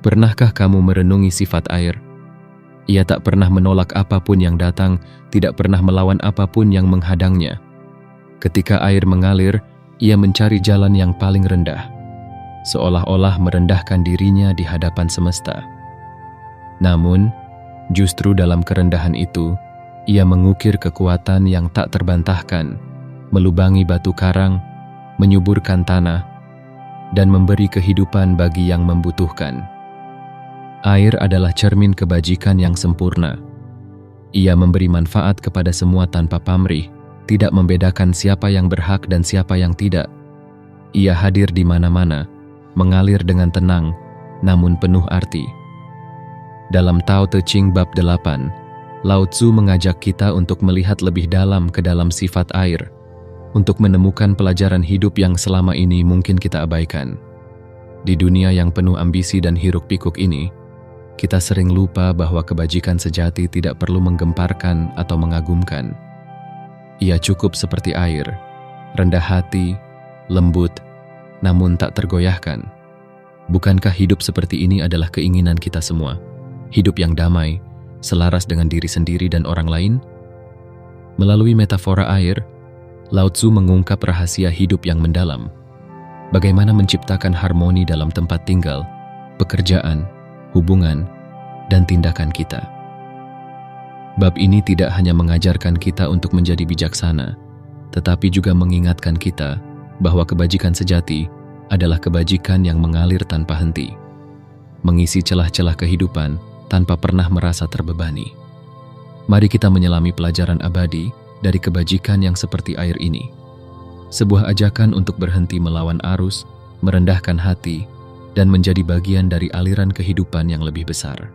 Pernahkah kamu merenungi sifat air? Ia tak pernah menolak apapun yang datang, tidak pernah melawan apapun yang menghadangnya. Ketika air mengalir, ia mencari jalan yang paling rendah, seolah-olah merendahkan dirinya di hadapan semesta. Namun, justru dalam kerendahan itu, ia mengukir kekuatan yang tak terbantahkan, melubangi batu karang, menyuburkan tanah, dan memberi kehidupan bagi yang membutuhkan. Air adalah cermin kebajikan yang sempurna. Ia memberi manfaat kepada semua tanpa pamrih, tidak membedakan siapa yang berhak dan siapa yang tidak. Ia hadir di mana-mana, mengalir dengan tenang, namun penuh arti. Dalam Tao Te Ching bab 8, Lao Tzu mengajak kita untuk melihat lebih dalam ke dalam sifat air, untuk menemukan pelajaran hidup yang selama ini mungkin kita abaikan. Di dunia yang penuh ambisi dan hiruk-pikuk ini, kita sering lupa bahwa kebajikan sejati tidak perlu menggemparkan atau mengagumkan. Ia cukup seperti air, rendah hati, lembut, namun tak tergoyahkan. Bukankah hidup seperti ini adalah keinginan kita semua? Hidup yang damai, selaras dengan diri sendiri dan orang lain? Melalui metafora air, Lao Tzu mengungkap rahasia hidup yang mendalam. Bagaimana menciptakan harmoni dalam tempat tinggal, pekerjaan, hubungan, dan tindakan kita. Bab ini tidak hanya mengajarkan kita untuk menjadi bijaksana, tetapi juga mengingatkan kita bahwa kebajikan sejati adalah kebajikan yang mengalir tanpa henti, mengisi celah-celah kehidupan tanpa pernah merasa terbebani. Mari kita menyelami pelajaran abadi dari kebajikan yang seperti air ini. Sebuah ajakan untuk berhenti melawan arus, merendahkan hati, dan menjadi bagian dari aliran kehidupan yang lebih besar.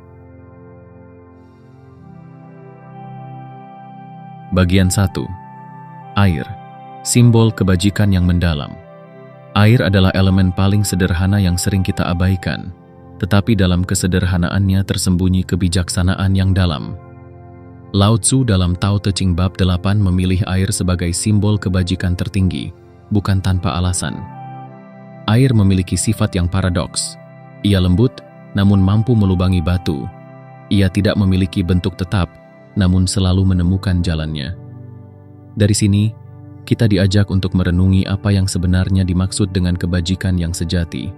Bagian 1. Air, simbol kebajikan yang mendalam. Air adalah elemen paling sederhana yang sering kita abaikan, tetapi dalam kesederhanaannya tersembunyi kebijaksanaan yang dalam. Lao Tzu dalam Tao Te Ching bab 8 memilih air sebagai simbol kebajikan tertinggi, bukan tanpa alasan. Air memiliki sifat yang paradoks. Ia lembut, namun mampu melubangi batu. Ia tidak memiliki bentuk tetap, namun selalu menemukan jalannya. Dari sini, kita diajak untuk merenungi apa yang sebenarnya dimaksud dengan kebajikan yang sejati.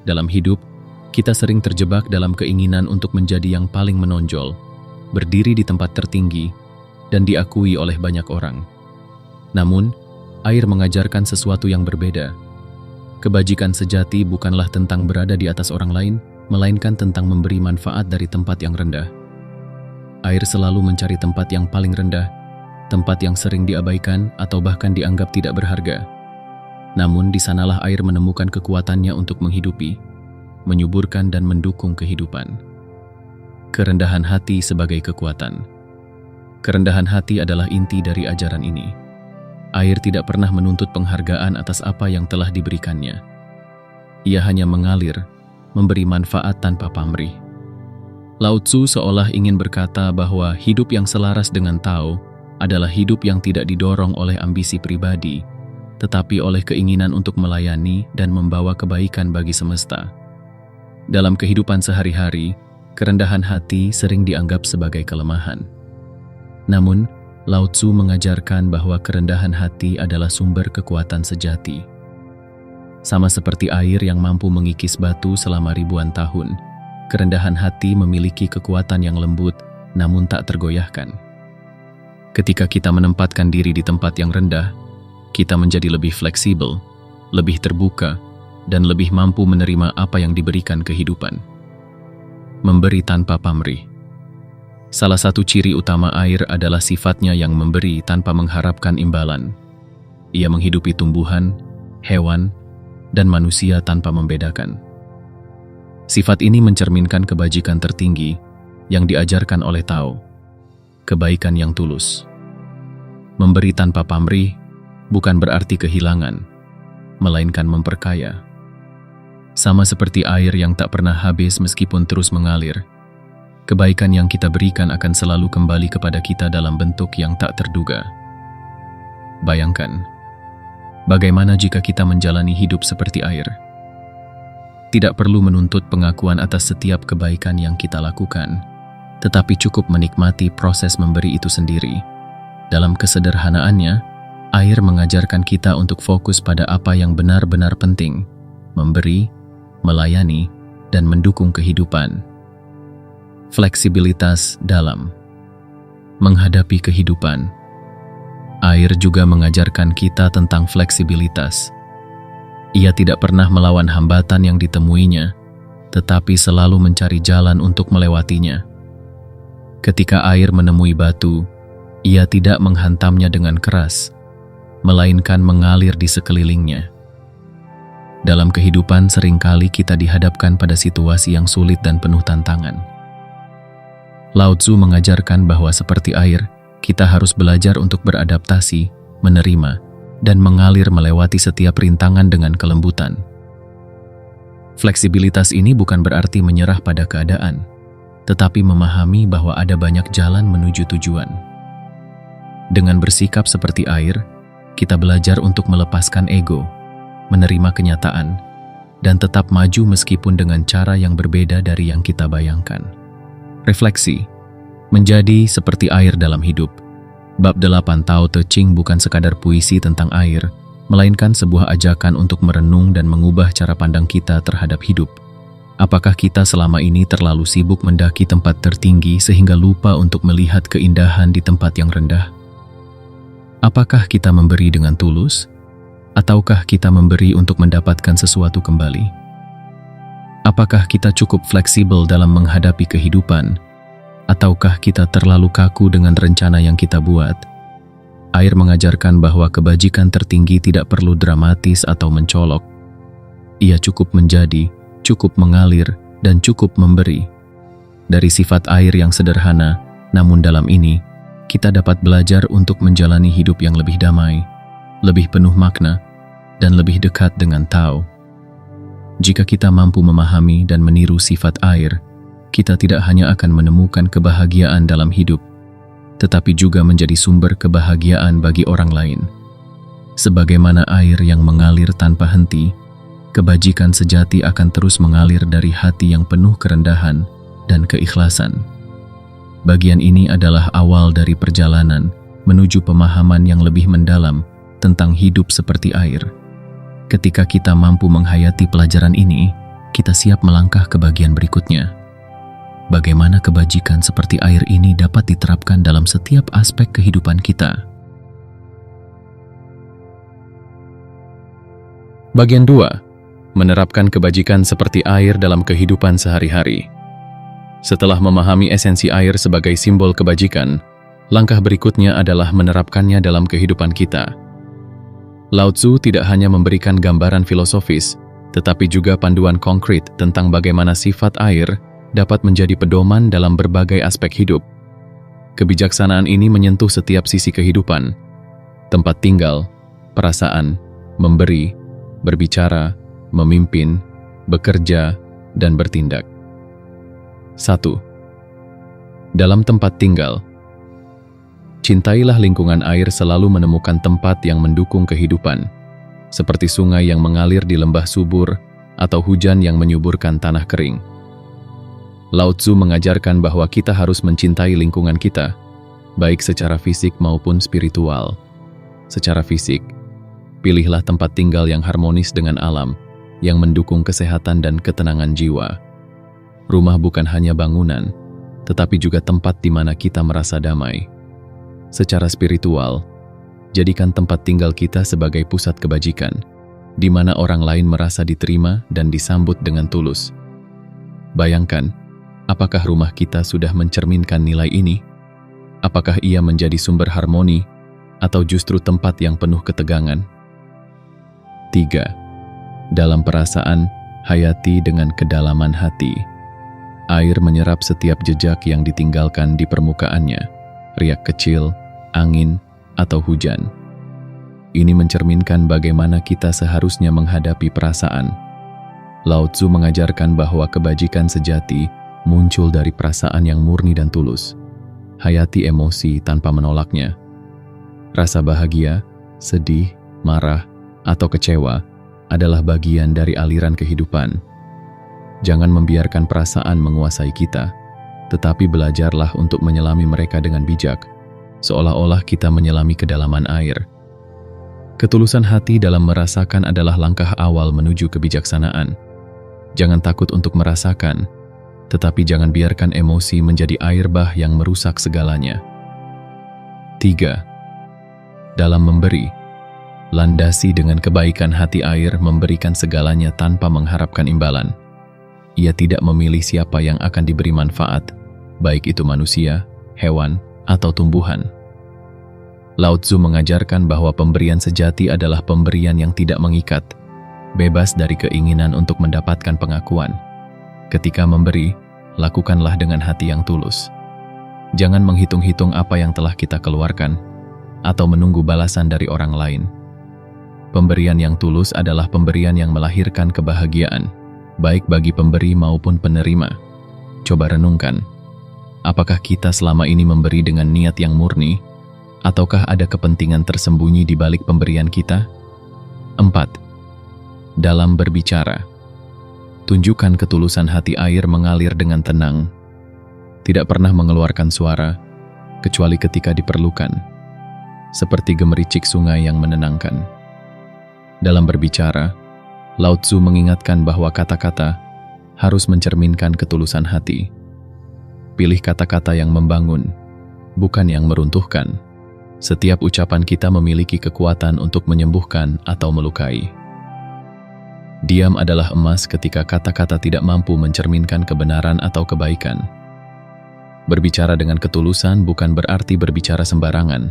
Dalam hidup, kita sering terjebak dalam keinginan untuk menjadi yang paling menonjol, berdiri di tempat tertinggi, dan diakui oleh banyak orang. Namun, air mengajarkan sesuatu yang berbeda. Kebajikan sejati bukanlah tentang berada di atas orang lain, melainkan tentang memberi manfaat dari tempat yang rendah. Air selalu mencari tempat yang paling rendah, tempat yang sering diabaikan atau bahkan dianggap tidak berharga. Namun di sanalah air menemukan kekuatannya untuk menghidupi, menyuburkan dan mendukung kehidupan. Kerendahan hati sebagai kekuatan. Kerendahan hati adalah inti dari ajaran ini. Air tidak pernah menuntut penghargaan atas apa yang telah diberikannya. Ia hanya mengalir, memberi manfaat tanpa pamrih. Lao Tzu seolah ingin berkata bahwa hidup yang selaras dengan Tao adalah hidup yang tidak didorong oleh ambisi pribadi, tetapi oleh keinginan untuk melayani dan membawa kebaikan bagi semesta. Dalam kehidupan sehari-hari, kerendahan hati sering dianggap sebagai kelemahan. Namun, Lao Tzu mengajarkan bahwa kerendahan hati adalah sumber kekuatan sejati. Sama seperti air yang mampu mengikis batu selama ribuan tahun, kerendahan hati memiliki kekuatan yang lembut namun tak tergoyahkan. Ketika kita menempatkan diri di tempat yang rendah, kita menjadi lebih fleksibel, lebih terbuka, dan lebih mampu menerima apa yang diberikan kehidupan. Memberi tanpa pamrih. Salah satu ciri utama air adalah sifatnya yang memberi tanpa mengharapkan imbalan. Ia menghidupi tumbuhan, hewan, dan manusia tanpa membedakan. Sifat ini mencerminkan kebajikan tertinggi yang diajarkan oleh Tao, kebaikan yang tulus. Memberi tanpa pamrih bukan berarti kehilangan, melainkan memperkaya. Sama seperti air yang tak pernah habis meskipun terus mengalir, kebaikan yang kita berikan akan selalu kembali kepada kita dalam bentuk yang tak terduga. Bayangkan, bagaimana jika kita menjalani hidup seperti air? tidak perlu menuntut pengakuan atas setiap kebaikan yang kita lakukan, tetapi cukup menikmati proses memberi itu sendiri. Dalam kesederhanaannya, air mengajarkan kita untuk fokus pada apa yang benar-benar penting, memberi, melayani, dan mendukung kehidupan. Fleksibilitas dalam menghadapi kehidupan. Air juga mengajarkan kita tentang fleksibilitas. Ia tidak pernah melawan hambatan yang ditemuinya, tetapi selalu mencari jalan untuk melewatinya. Ketika air menemui batu, ia tidak menghantamnya dengan keras, melainkan mengalir di sekelilingnya. Dalam kehidupan seringkali kita dihadapkan pada situasi yang sulit dan penuh tantangan. Lao Tzu mengajarkan bahwa seperti air, kita harus belajar untuk beradaptasi, menerima, dan mengalir melewati setiap rintangan dengan kelembutan. Fleksibilitas ini bukan berarti menyerah pada keadaan, tetapi memahami bahwa ada banyak jalan menuju tujuan. Dengan bersikap seperti air, kita belajar untuk melepaskan ego, menerima kenyataan, dan tetap maju meskipun dengan cara yang berbeda dari yang kita bayangkan. Refleksi, menjadi seperti air dalam hidup. Bab 8 Tao Te Ching bukan sekadar puisi tentang air, melainkan sebuah ajakan untuk merenung dan mengubah cara pandang kita terhadap hidup. Apakah kita selama ini terlalu sibuk mendaki tempat tertinggi sehingga lupa untuk melihat keindahan di tempat yang rendah? Apakah kita memberi dengan tulus? Ataukah kita memberi untuk mendapatkan sesuatu kembali? Apakah kita cukup fleksibel dalam menghadapi kehidupan? Ataukah kita terlalu kaku dengan rencana yang kita buat? Air mengajarkan bahwa kebajikan tertinggi tidak perlu dramatis atau mencolok. Ia cukup menjadi, cukup mengalir, dan cukup memberi. Dari sifat air yang sederhana, namun dalam ini, kita dapat belajar untuk menjalani hidup yang lebih damai, lebih penuh makna, dan lebih dekat dengan Tao. Jika kita mampu memahami dan meniru sifat air, kita tidak hanya akan menemukan kebahagiaan dalam hidup, tetapi juga menjadi sumber kebahagiaan bagi orang lain. Sebagaimana air yang mengalir tanpa henti, kebajikan sejati akan terus mengalir dari hati yang penuh kerendahan dan keikhlasan. Bagian ini adalah awal dari perjalanan menuju pemahaman yang lebih mendalam tentang hidup seperti air. Ketika kita mampu menghayati pelajaran ini, kita siap melangkah ke bagian berikutnya. Bagaimana kebajikan seperti air ini dapat diterapkan dalam setiap aspek kehidupan kita? Bagian 2. Menerapkan kebajikan seperti air dalam kehidupan sehari-hari. Setelah memahami esensi air sebagai simbol kebajikan, langkah berikutnya adalah menerapkannya dalam kehidupan kita. Lao Tzu tidak hanya memberikan gambaran filosofis, tetapi juga panduan konkret tentang bagaimana sifat air dapat menjadi pedoman dalam berbagai aspek hidup. Kebijaksanaan ini menyentuh setiap sisi kehidupan: tempat tinggal, perasaan, memberi, berbicara, memimpin, bekerja, dan bertindak. 1. Dalam tempat tinggal, cintailah lingkungan. Air selalu menemukan tempat yang mendukung kehidupan, seperti sungai yang mengalir di lembah subur atau hujan yang menyuburkan tanah kering. Lao Tzu mengajarkan bahwa kita harus mencintai lingkungan kita, baik secara fisik maupun spiritual. Secara fisik, pilihlah tempat tinggal yang harmonis dengan alam, yang mendukung kesehatan dan ketenangan jiwa. Rumah bukan hanya bangunan, tetapi juga tempat di mana kita merasa damai. Secara spiritual, jadikan tempat tinggal kita sebagai pusat kebajikan, di mana orang lain merasa diterima dan disambut dengan tulus. Bayangkan, apakah rumah kita sudah mencerminkan nilai ini? Apakah ia menjadi sumber harmoni, atau justru tempat yang penuh ketegangan? 3. Dalam perasaan, hayati dengan kedalaman hati. Air menyerap setiap jejak yang ditinggalkan di permukaannya, riak kecil, angin, atau hujan. Ini mencerminkan bagaimana kita seharusnya menghadapi perasaan. Lao Tzu mengajarkan bahwa kebajikan sejati muncul dari perasaan yang murni dan tulus. Hayati emosi tanpa menolaknya. Rasa bahagia, sedih, marah, atau kecewa adalah bagian dari aliran kehidupan. Jangan membiarkan perasaan menguasai kita, tetapi belajarlah untuk menyelami mereka dengan bijak, seolah-olah kita menyelami kedalaman air. Ketulusan hati dalam merasakan adalah langkah awal menuju kebijaksanaan. Jangan takut untuk merasakan, tetapi jangan biarkan emosi menjadi air bah yang merusak segalanya. 3. Dalam memberi, landasi dengan kebaikan hati air memberikan segalanya tanpa mengharapkan imbalan. Ia tidak memilih siapa yang akan diberi manfaat, baik itu manusia, hewan, atau tumbuhan. Lao Tzu mengajarkan bahwa pemberian sejati adalah pemberian yang tidak mengikat, bebas dari keinginan untuk mendapatkan pengakuan. Ketika memberi, lakukanlah dengan hati yang tulus. Jangan menghitung-hitung apa yang telah kita keluarkan, atau menunggu balasan dari orang lain. Pemberian yang tulus adalah pemberian yang melahirkan kebahagiaan, baik bagi pemberi maupun penerima. Coba renungkan, apakah kita selama ini memberi dengan niat yang murni, ataukah ada kepentingan tersembunyi di balik pemberian kita? 4. Dalam berbicara, tunjukkan ketulusan hati air mengalir dengan tenang, tidak pernah mengeluarkan suara, kecuali ketika diperlukan, seperti gemericik sungai yang menenangkan. Dalam berbicara, Lao Tzu mengingatkan bahwa kata-kata harus mencerminkan ketulusan hati. Pilih kata-kata yang membangun, bukan yang meruntuhkan. Setiap ucapan kita memiliki kekuatan untuk menyembuhkan atau melukai. Diam adalah emas ketika kata-kata tidak mampu mencerminkan kebenaran atau kebaikan. Berbicara dengan ketulusan bukan berarti berbicara sembarangan.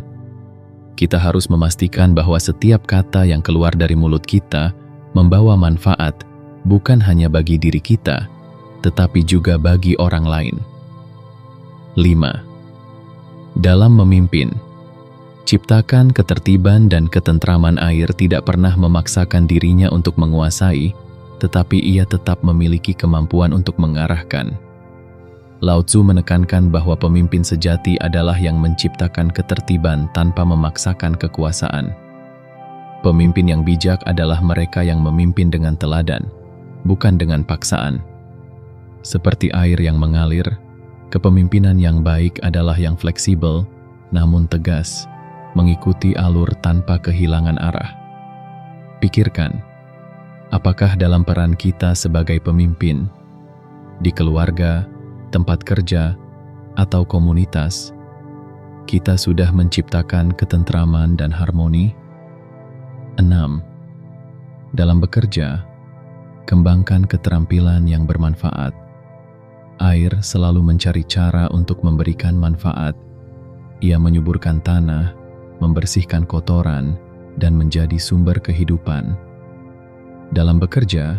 Kita harus memastikan bahwa setiap kata yang keluar dari mulut kita membawa manfaat bukan hanya bagi diri kita, tetapi juga bagi orang lain. 5. Dalam memimpin, ciptakan ketertiban dan ketentraman air tidak pernah memaksakan dirinya untuk menguasai, tetapi ia tetap memiliki kemampuan untuk mengarahkan. Lao Tzu menekankan bahwa pemimpin sejati adalah yang menciptakan ketertiban tanpa memaksakan kekuasaan. Pemimpin yang bijak adalah mereka yang memimpin dengan teladan, bukan dengan paksaan. Seperti air yang mengalir, kepemimpinan yang baik adalah yang fleksibel, namun tegas, mengikuti alur tanpa kehilangan arah. Pikirkan, apakah dalam peran kita sebagai pemimpin, di keluarga, tempat kerja, atau komunitas, kita sudah menciptakan ketentraman dan harmoni? 6. Dalam bekerja, kembangkan keterampilan yang bermanfaat. Air selalu mencari cara untuk memberikan manfaat. Ia menyuburkan tanah, membersihkan kotoran, dan menjadi sumber kehidupan. Dalam bekerja,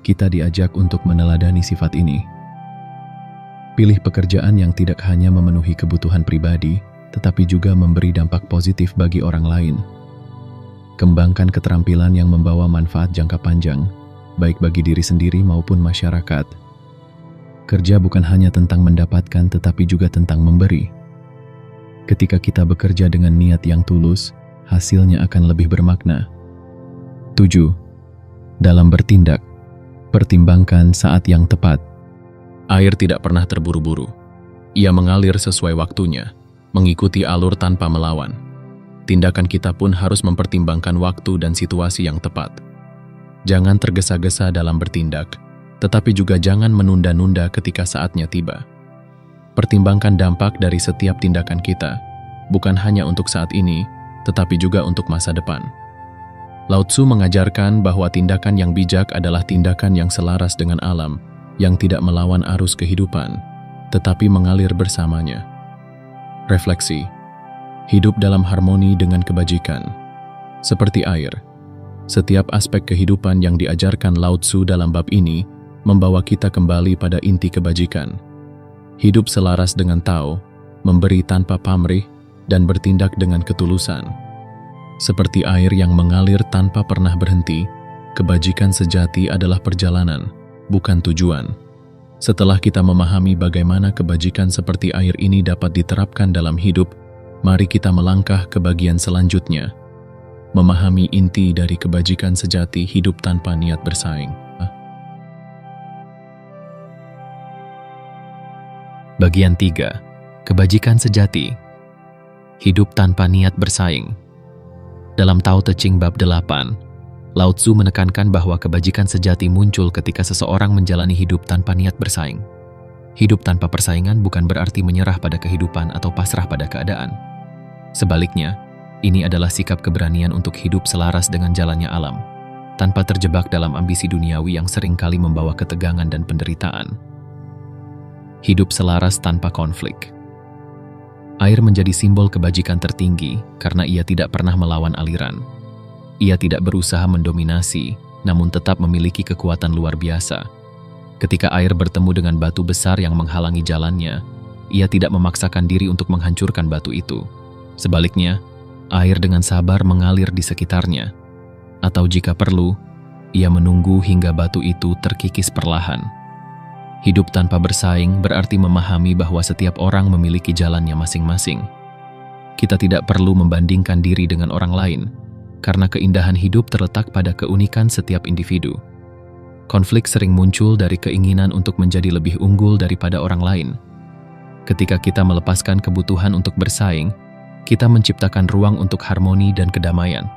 kita diajak untuk meneladani sifat ini. Pilih pekerjaan yang tidak hanya memenuhi kebutuhan pribadi, tetapi juga memberi dampak positif bagi orang lain. Kembangkan keterampilan yang membawa manfaat jangka panjang, baik bagi diri sendiri maupun masyarakat. Kerja bukan hanya tentang mendapatkan, tetapi juga tentang memberi. Ketika kita bekerja dengan niat yang tulus, hasilnya akan lebih bermakna. 7. Dalam bertindak, pertimbangkan saat yang tepat. Air tidak pernah terburu-buru. Ia mengalir sesuai waktunya, mengikuti alur tanpa melawan. Tindakan kita pun harus mempertimbangkan waktu dan situasi yang tepat. Jangan tergesa-gesa dalam bertindak, tetapi juga jangan menunda-nunda ketika saatnya tiba. Pertimbangkan dampak dari setiap tindakan kita, bukan hanya untuk saat ini, tetapi juga untuk masa depan. Lao Tzu mengajarkan bahwa tindakan yang bijak adalah tindakan yang selaras dengan alam, yang tidak melawan arus kehidupan, tetapi mengalir bersamanya. Refleksi, hidup dalam harmoni dengan kebajikan. Seperti air, setiap aspek kehidupan yang diajarkan Lao Tzu dalam bab ini membawa kita kembali pada inti kebajikan. Hidup selaras dengan Tao, memberi tanpa pamrih, dan bertindak dengan ketulusan. Seperti air yang mengalir tanpa pernah berhenti, kebajikan sejati adalah perjalanan, bukan tujuan. Setelah kita memahami bagaimana kebajikan seperti air ini dapat diterapkan dalam hidup, mari kita melangkah ke bagian selanjutnya. Memahami inti dari kebajikan sejati hidup tanpa niat bersaing. Bagian 3. Kebajikan sejati. Hidup tanpa niat bersaing. Dalam Tao Te Ching bab 8, Lao Tzu menekankan bahwa kebajikan sejati muncul ketika seseorang menjalani hidup tanpa niat bersaing. Hidup tanpa persaingan bukan berarti menyerah pada kehidupan atau pasrah pada keadaan. Sebaliknya, ini adalah sikap keberanian untuk hidup selaras dengan jalannya alam, tanpa terjebak dalam ambisi duniawi yang seringkali membawa ketegangan dan penderitaan. Hidup selaras tanpa konflik. Air menjadi simbol kebajikan tertinggi karena ia tidak pernah melawan aliran. Ia tidak berusaha mendominasi, namun tetap memiliki kekuatan luar biasa. Ketika air bertemu dengan batu besar yang menghalangi jalannya, ia tidak memaksakan diri untuk menghancurkan batu itu. Sebaliknya, air dengan sabar mengalir di sekitarnya. Atau jika perlu, ia menunggu hingga batu itu terkikis perlahan. Hidup tanpa bersaing berarti memahami bahwa setiap orang memiliki jalannya masing-masing. Kita tidak perlu membandingkan diri dengan orang lain, karena keindahan hidup terletak pada keunikan setiap individu. Konflik sering muncul dari keinginan untuk menjadi lebih unggul daripada orang lain. Ketika kita melepaskan kebutuhan untuk bersaing, kita menciptakan ruang untuk harmoni dan kedamaian.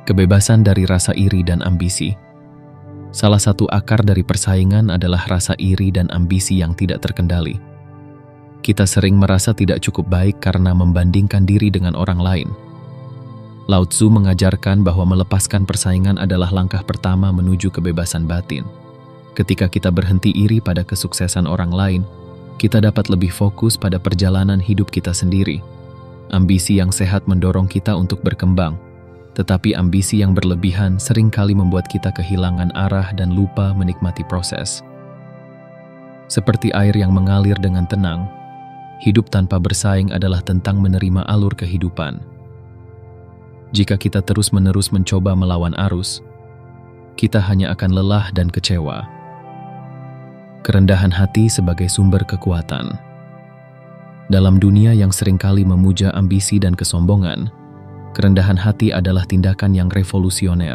Kebebasan dari rasa iri dan ambisi. Salah satu akar dari persaingan adalah rasa iri dan ambisi yang tidak terkendali. Kita sering merasa tidak cukup baik karena membandingkan diri dengan orang lain. Lao Tzu mengajarkan bahwa melepaskan persaingan adalah langkah pertama menuju kebebasan batin. Ketika kita berhenti iri pada kesuksesan orang lain, kita dapat lebih fokus pada perjalanan hidup kita sendiri. Ambisi yang sehat mendorong kita untuk berkembang, tetapi ambisi yang berlebihan seringkali membuat kita kehilangan arah dan lupa menikmati proses. Seperti air yang mengalir dengan tenang, hidup tanpa bersaing adalah tentang menerima alur kehidupan. Jika kita terus-menerus mencoba melawan arus, kita hanya akan lelah dan kecewa. Kerendahan hati sebagai sumber kekuatan. Dalam dunia yang seringkali memuja ambisi dan kesombongan, kerendahan hati adalah tindakan yang revolusioner.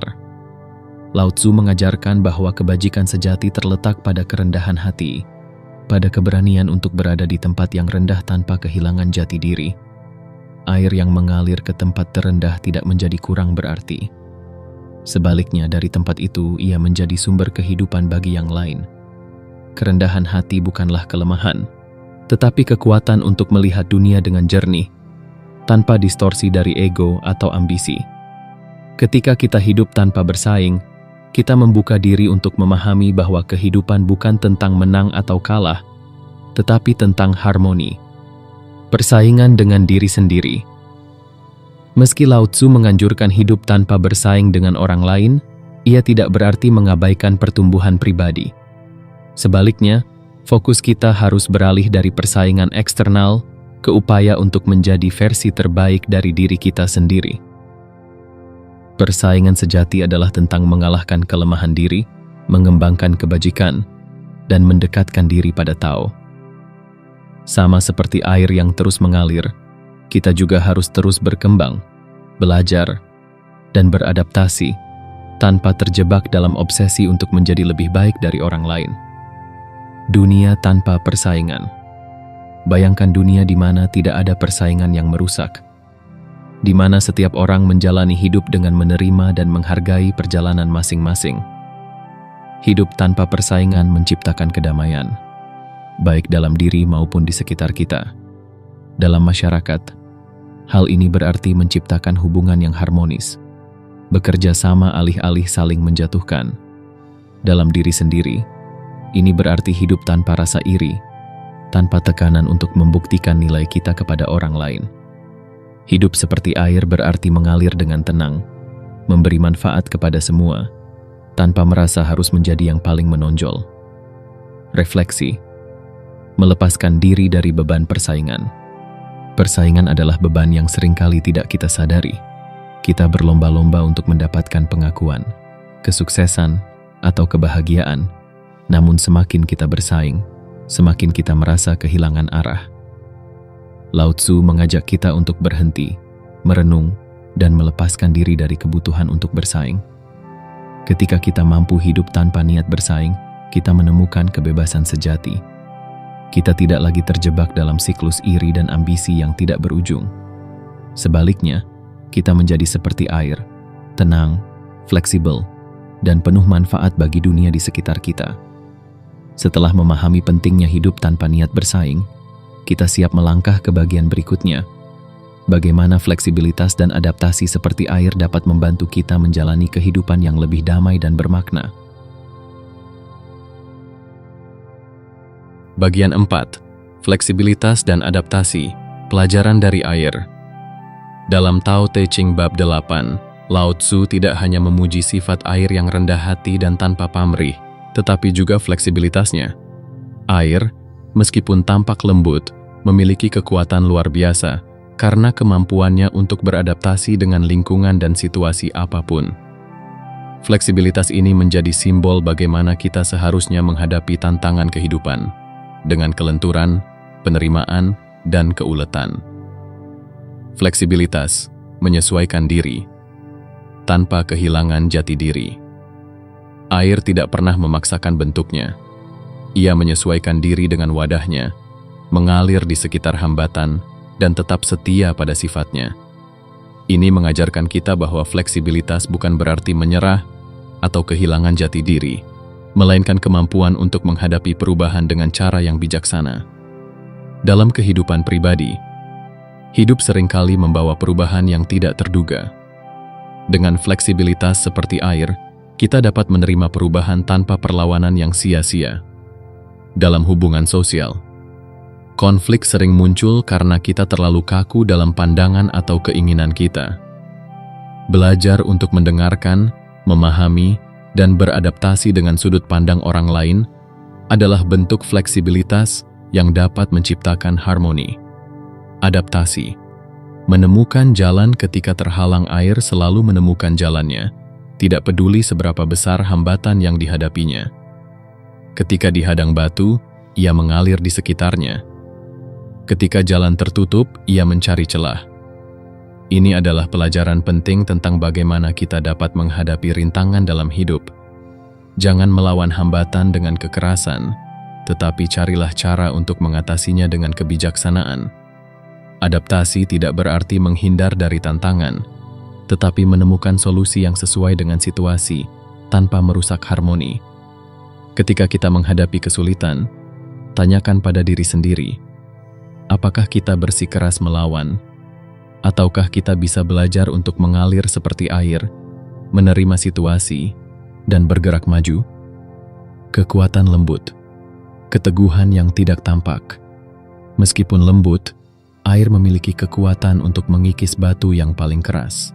Lao Tzu mengajarkan bahwa kebajikan sejati terletak pada kerendahan hati, pada keberanian untuk berada di tempat yang rendah tanpa kehilangan jati diri. Air yang mengalir ke tempat terendah tidak menjadi kurang berarti. Sebaliknya, dari tempat itu ia menjadi sumber kehidupan bagi yang lain. Kerendahan hati bukanlah kelemahan, tetapi kekuatan untuk melihat dunia dengan jernih, tanpa distorsi dari ego atau ambisi. Ketika kita hidup tanpa bersaing, kita membuka diri untuk memahami bahwa kehidupan bukan tentang menang atau kalah, tetapi tentang harmoni. Persaingan dengan diri sendiri. Meski Lao Tzu menganjurkan hidup tanpa bersaing dengan orang lain, ia tidak berarti mengabaikan pertumbuhan pribadi. Sebaliknya, fokus kita harus beralih dari persaingan eksternal ke upaya untuk menjadi versi terbaik dari diri kita sendiri. Persaingan sejati adalah tentang mengalahkan kelemahan diri, mengembangkan kebajikan, dan mendekatkan diri pada Tao. Sama seperti air yang terus mengalir, kita juga harus terus berkembang, belajar, dan beradaptasi tanpa terjebak dalam obsesi untuk menjadi lebih baik dari orang lain. Dunia tanpa persaingan. Bayangkan dunia di mana tidak ada persaingan yang merusak, di mana setiap orang menjalani hidup dengan menerima dan menghargai perjalanan masing-masing. Hidup tanpa persaingan menciptakan kedamaian, baik dalam diri maupun di sekitar kita. Dalam masyarakat, hal ini berarti menciptakan hubungan yang harmonis, bekerja sama alih-alih saling menjatuhkan. Dalam diri sendiri, ini berarti hidup tanpa rasa iri, tanpa tekanan untuk membuktikan nilai kita kepada orang lain. Hidup seperti air berarti mengalir dengan tenang, memberi manfaat kepada semua, tanpa merasa harus menjadi yang paling menonjol. Refleksi. Melepaskan diri dari beban persaingan. Persaingan adalah beban yang seringkali tidak kita sadari. Kita berlomba-lomba untuk mendapatkan pengakuan, kesuksesan, atau kebahagiaan. Namun semakin kita bersaing, semakin kita merasa kehilangan arah. Lao Tzu mengajak kita untuk berhenti, merenung, dan melepaskan diri dari kebutuhan untuk bersaing. Ketika kita mampu hidup tanpa niat bersaing, kita menemukan kebebasan sejati. Kita tidak lagi terjebak dalam siklus iri dan ambisi yang tidak berujung. Sebaliknya, kita menjadi seperti air, tenang, fleksibel, dan penuh manfaat bagi dunia di sekitar kita. Setelah memahami pentingnya hidup tanpa niat bersaing, kita siap melangkah ke bagian berikutnya. Bagaimana fleksibilitas dan adaptasi seperti air dapat membantu kita menjalani kehidupan yang lebih damai dan bermakna. Bagian 4. Fleksibilitas dan adaptasi. Pelajaran dari air. Dalam Tao Te Ching bab 8, Lao Tzu tidak hanya memuji sifat air yang rendah hati dan tanpa pamrih, tetapi juga fleksibilitasnya. Air, meskipun tampak lembut, memiliki kekuatan luar biasa karena kemampuannya untuk beradaptasi dengan lingkungan dan situasi apapun. Fleksibilitas ini menjadi simbol bagaimana kita seharusnya menghadapi tantangan kehidupan, dengan kelenturan, penerimaan, dan keuletan. Fleksibilitas, menyesuaikan diri, tanpa kehilangan jati diri. Air tidak pernah memaksakan bentuknya. Ia menyesuaikan diri dengan wadahnya, mengalir di sekitar hambatan, dan tetap setia pada sifatnya. Ini mengajarkan kita bahwa fleksibilitas bukan berarti menyerah atau kehilangan jati diri, melainkan kemampuan untuk menghadapi perubahan dengan cara yang bijaksana. Dalam kehidupan pribadi, hidup seringkali membawa perubahan yang tidak terduga. Dengan fleksibilitas seperti air, kita dapat menerima perubahan tanpa perlawanan yang sia-sia. Dalam hubungan sosial, konflik sering muncul karena kita terlalu kaku dalam pandangan atau keinginan kita. Belajar untuk mendengarkan, memahami, dan beradaptasi dengan sudut pandang orang lain adalah bentuk fleksibilitas yang dapat menciptakan harmoni. Adaptasi. Menemukan jalan ketika terhalang air selalu menemukan jalannya, tidak peduli seberapa besar hambatan yang dihadapinya. Ketika dihadang batu, ia mengalir di sekitarnya. Ketika jalan tertutup, ia mencari celah. Ini adalah pelajaran penting tentang bagaimana kita dapat menghadapi rintangan dalam hidup. Jangan melawan hambatan dengan kekerasan, tetapi carilah cara untuk mengatasinya dengan kebijaksanaan. Adaptasi tidak berarti menghindar dari tantangan, tetapi menemukan solusi yang sesuai dengan situasi tanpa merusak harmoni. Ketika kita menghadapi kesulitan, tanyakan pada diri sendiri, apakah kita bersikeras melawan? Ataukah kita bisa belajar untuk mengalir seperti air, menerima situasi, dan bergerak maju? Kekuatan lembut, keteguhan yang tidak tampak. Meskipun lembut, air memiliki kekuatan untuk mengikis batu yang paling keras.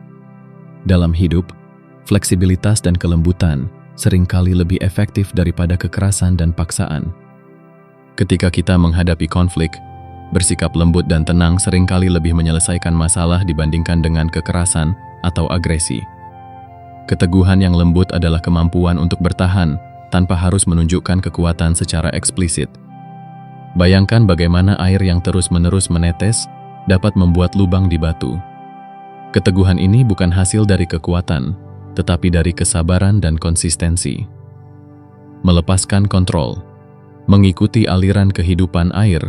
Dalam hidup, fleksibilitas dan kelembutan seringkali lebih efektif daripada kekerasan dan paksaan. Ketika kita menghadapi konflik, bersikap lembut dan tenang seringkali lebih menyelesaikan masalah dibandingkan dengan kekerasan atau agresi. Keteguhan yang lembut adalah kemampuan untuk bertahan tanpa harus menunjukkan kekuatan secara eksplisit. Bayangkan bagaimana air yang terus-menerus menetes dapat membuat lubang di batu. Keteguhan ini bukan hasil dari kekuatan, tetapi dari kesabaran dan konsistensi. Melepaskan kontrol, mengikuti aliran kehidupan air,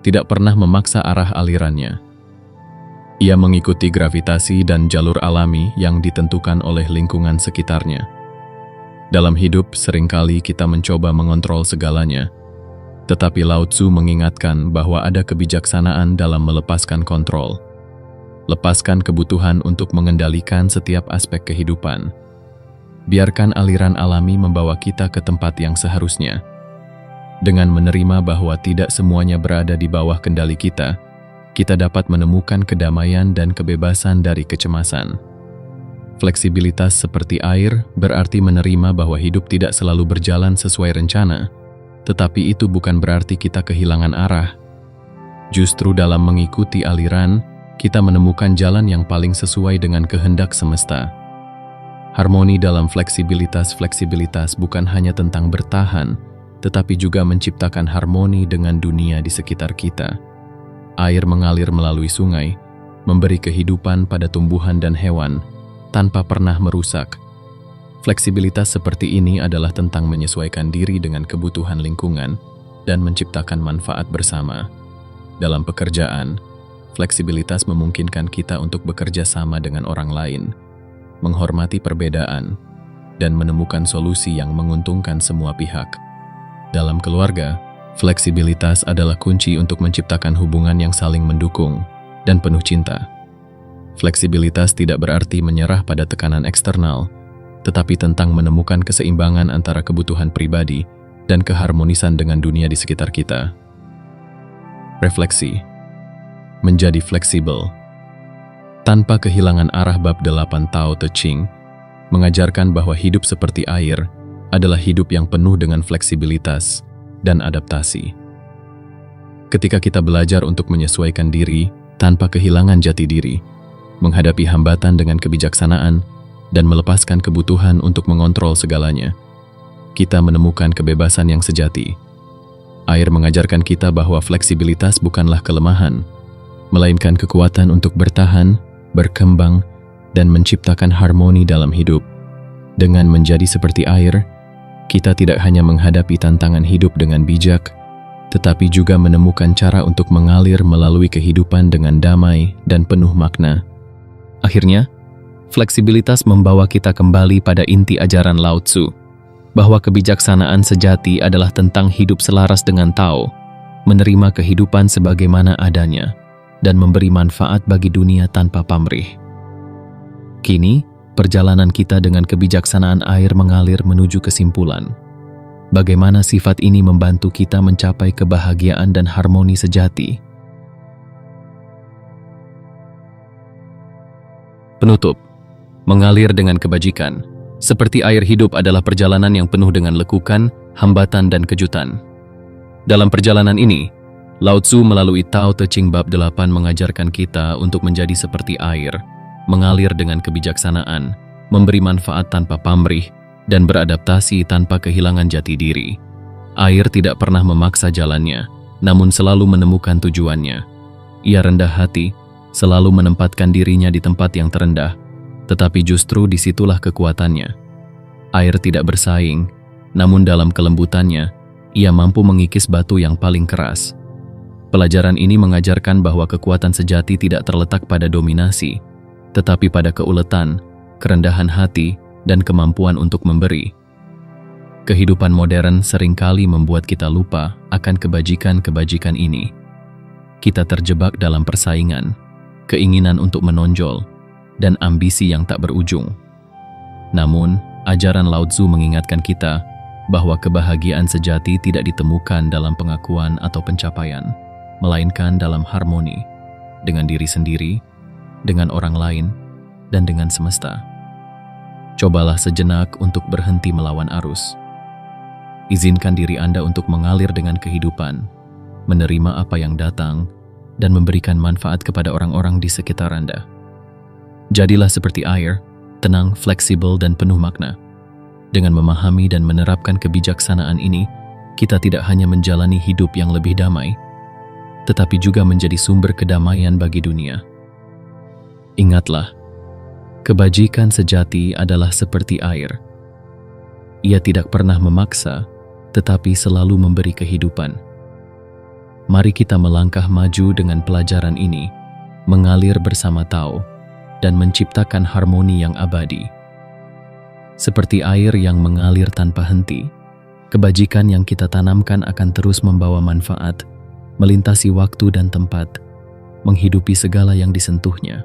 tidak pernah memaksa arah alirannya. Ia mengikuti gravitasi dan jalur alami yang ditentukan oleh lingkungan sekitarnya. Dalam hidup, seringkali kita mencoba mengontrol segalanya, tetapi Lao Tzu mengingatkan bahwa ada kebijaksanaan dalam melepaskan kontrol. Lepaskan kebutuhan untuk mengendalikan setiap aspek kehidupan. Biarkan aliran alami membawa kita ke tempat yang seharusnya. Dengan menerima bahwa tidak semuanya berada di bawah kendali kita, kita dapat menemukan kedamaian dan kebebasan dari kecemasan. Fleksibilitas seperti air berarti menerima bahwa hidup tidak selalu berjalan sesuai rencana, tetapi itu bukan berarti kita kehilangan arah. Justru dalam mengikuti aliran, kita menemukan jalan yang paling sesuai dengan kehendak semesta. Harmoni dalam fleksibilitas bukan hanya tentang bertahan, tetapi juga menciptakan harmoni dengan dunia di sekitar kita. Air mengalir melalui sungai, memberi kehidupan pada tumbuhan dan hewan, tanpa pernah merusak. Fleksibilitas seperti ini adalah tentang menyesuaikan diri dengan kebutuhan lingkungan, dan menciptakan manfaat bersama. Dalam pekerjaan, fleksibilitas memungkinkan kita untuk bekerja sama dengan orang lain, menghormati perbedaan, dan menemukan solusi yang menguntungkan semua pihak. Dalam keluarga, fleksibilitas adalah kunci untuk menciptakan hubungan yang saling mendukung dan penuh cinta. Fleksibilitas tidak berarti menyerah pada tekanan eksternal, tetapi tentang menemukan keseimbangan antara kebutuhan pribadi dan keharmonisan dengan dunia di sekitar kita. Refleksi. Menjadi fleksibel. Tanpa kehilangan arah bab 8 Tao Te Ching, mengajarkan bahwa hidup seperti air adalah hidup yang penuh dengan fleksibilitas dan adaptasi. Ketika kita belajar untuk menyesuaikan diri tanpa kehilangan jati diri, menghadapi hambatan dengan kebijaksanaan, dan melepaskan kebutuhan untuk mengontrol segalanya, kita menemukan kebebasan yang sejati. Air mengajarkan kita bahwa fleksibilitas bukanlah kelemahan, melainkan kekuatan untuk bertahan, berkembang, dan menciptakan harmoni dalam hidup. Dengan menjadi seperti air, kita tidak hanya menghadapi tantangan hidup dengan bijak, tetapi juga menemukan cara untuk mengalir melalui kehidupan dengan damai dan penuh makna. Akhirnya, fleksibilitas membawa kita kembali pada inti ajaran Lao Tzu, bahwa kebijaksanaan sejati adalah tentang hidup selaras dengan Tao, menerima kehidupan sebagaimana adanya, dan memberi manfaat bagi dunia tanpa pamrih. Kini, perjalanan kita dengan kebijaksanaan air mengalir menuju kesimpulan. Bagaimana sifat ini membantu kita mencapai kebahagiaan dan harmoni sejati? Penutup. Mengalir dengan kebajikan. Seperti air hidup adalah perjalanan yang penuh dengan lekukan, hambatan, dan kejutan. Dalam perjalanan ini, Lao Tzu melalui Tao Te Ching bab 8 mengajarkan kita untuk menjadi seperti air, mengalir dengan kebijaksanaan, memberi manfaat tanpa pamrih, dan beradaptasi tanpa kehilangan jati diri. Air tidak pernah memaksa jalannya, namun selalu menemukan tujuannya. Ia rendah hati, selalu menempatkan dirinya di tempat yang terendah, tetapi justru disitulah kekuatannya. Air tidak bersaing, namun dalam kelembutannya, ia mampu mengikis batu yang paling keras. Pelajaran ini mengajarkan bahwa kekuatan sejati tidak terletak pada dominasi, tetapi pada keuletan, kerendahan hati, dan kemampuan untuk memberi. Kehidupan modern seringkali membuat kita lupa akan kebajikan-kebajikan ini. Kita terjebak dalam persaingan, keinginan untuk menonjol, dan ambisi yang tak berujung. Namun, ajaran Lao Tzu mengingatkan kita bahwa kebahagiaan sejati tidak ditemukan dalam pengakuan atau pencapaian, melainkan dalam harmoni dengan diri sendiri, dengan orang lain, dan dengan semesta. Cobalah sejenak untuk berhenti melawan arus. Izinkan diri Anda untuk mengalir dengan kehidupan, menerima apa yang datang, dan memberikan manfaat kepada orang-orang di sekitar Anda. Jadilah seperti air, tenang, fleksibel, dan penuh makna. Dengan memahami dan menerapkan kebijaksanaan ini, kita tidak hanya menjalani hidup yang lebih damai, tetapi juga menjadi sumber kedamaian bagi dunia. Ingatlah, kebajikan sejati adalah seperti air. Ia tidak pernah memaksa, tetapi selalu memberi kehidupan. Mari kita melangkah maju dengan pelajaran ini, mengalir bersama Tao, dan menciptakan harmoni yang abadi. Seperti air yang mengalir tanpa henti, kebajikan yang kita tanamkan akan terus membawa manfaat, melintasi waktu dan tempat, menghidupi segala yang disentuhnya.